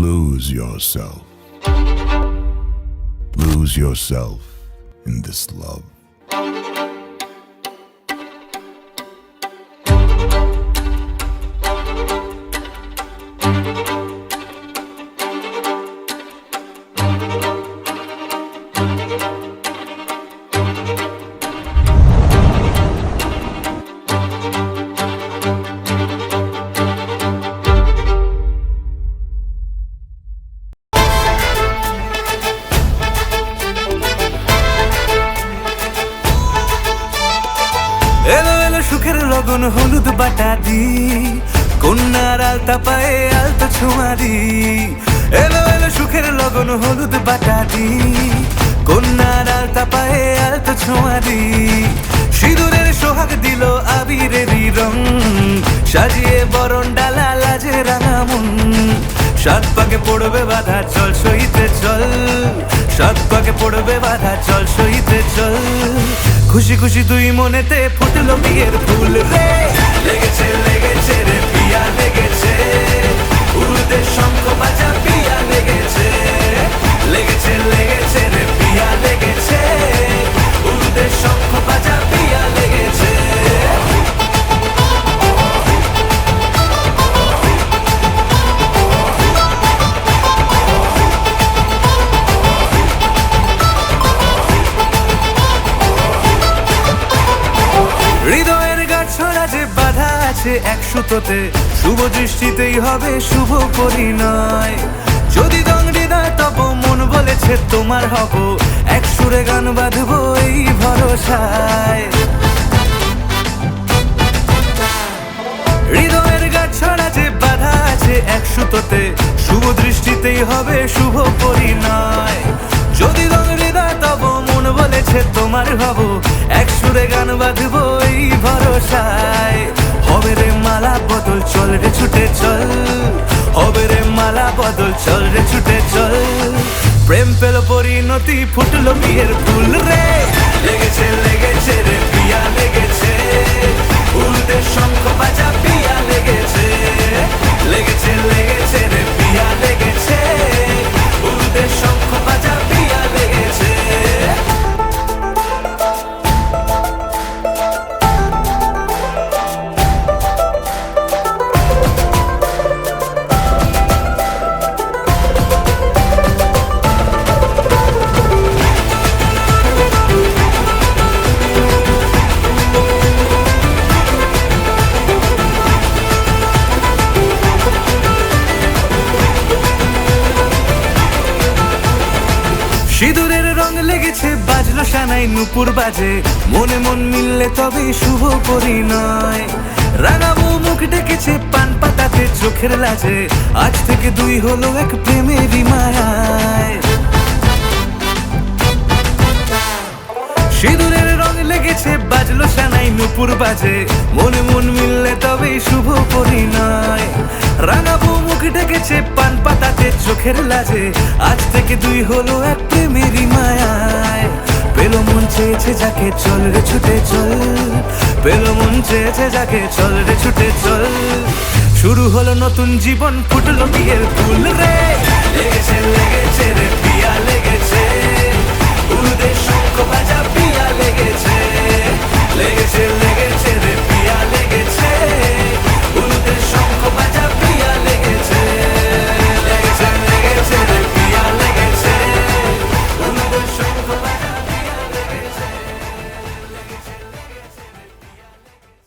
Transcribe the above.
Lose yourself. Lose yourself in this love. এলো এলো সুখের লগন হলুদ বাটা দি, কন্যার আলতা পায়ে আলতা ছোঁয়া দি। এলো এলো সুখের লগন হলুদ বাটা দি, কন্যার আলতা পায়ে আলতা ছোঁয়া দি। সিঁদুরের সোহাগ দিল আবিরেরই রং, সাজিয়ে বরণ ডালা লাজে রাঙা মন। সাত পাকে পড়বে বাধা চল সইতে চল, সাত পাকে পড়বে বাধা চল সইতে চল। খুশি খুশি দুই মনেতে ফুটলো বিয়ের ফুল রে, লেগেছে লেগেছে রে পিয়া লেগেছে, উড়তে শঙ্খ বাজা পিয়া লেগেছে। লেগেছে লেগেছে রে পিয়া লেগেছে, উড়তে শঙ্খ বাজা পিয়া লেগেছে। হৃদয়ের গাছড়া যে বাধা আছে এক সুতোতে, শুভ দৃষ্টিতেই হবে শুভ পরিণয়। যদি দং হৃদয় তব মন বলেছে তোমার হব, এক সুরে গান বাঁধবো এই ভরসায়। হৃদয়ের গাছড়া যে বাধা আছে এক সুতোতে, শুভ দৃষ্টিতেই হবে শুভ পরিণয়। যদি দং হৃদয় তব মন বলেছে তোমার হব, এক সুরে গান বাঁধবো এই ভরসায়। হবে রে মালা বদল চল রে ছুটে চল, হবে রে মালা বদল চল রে ছুটে চল। প্রেম পেল পরিণতি ফুটলো বিয়ের ফুল রে, লেগেছে লেগেছে রে পিয়া লেগেছে, উল্টে শঙ্খ বাজা পিয়া লেগেছে। লেগেছে লেগেছে রে পিয়া লেগেছে, উল্টে শঙ্খ বাজা পিয়া লেগেছে। সিঁদুরের রং লেগেছে বাজলো সানাই নুপুর বাজে, মনে মন মিললে তবে শুভ পরিণয়। রাঙাবো মুখ ডেকেছে পান পাতাতে চোখের লাজে, আজ থেকে দুই হলো এক প্রেমেরই মায়ায়। সিঁদুরের রং লেগেছে বাজলো সানাই নুপুর বাজে, মনে মন মিললে তবে শুভ পরিণয়। রাঙাবো মুখ ডেকেছে পান পাতাতে চোখের লাজে, আজ থেকে দুই হলো এক প্রেমেরই মায়ায়। পেলো মন চেয়েছে যাকে চল রে ছুটে চল, পেলো মন চেয়েছে যাকে চল রে ছুটে চল। শুরু হলো নতুন জীবন ফুটলো বিয়ের ফুল রে, লেগেছে লেগেছে রে পিয়া লেগেছে, উড়তে শঙ্খ বাজা পিয়া লেগেছে। লেগেছে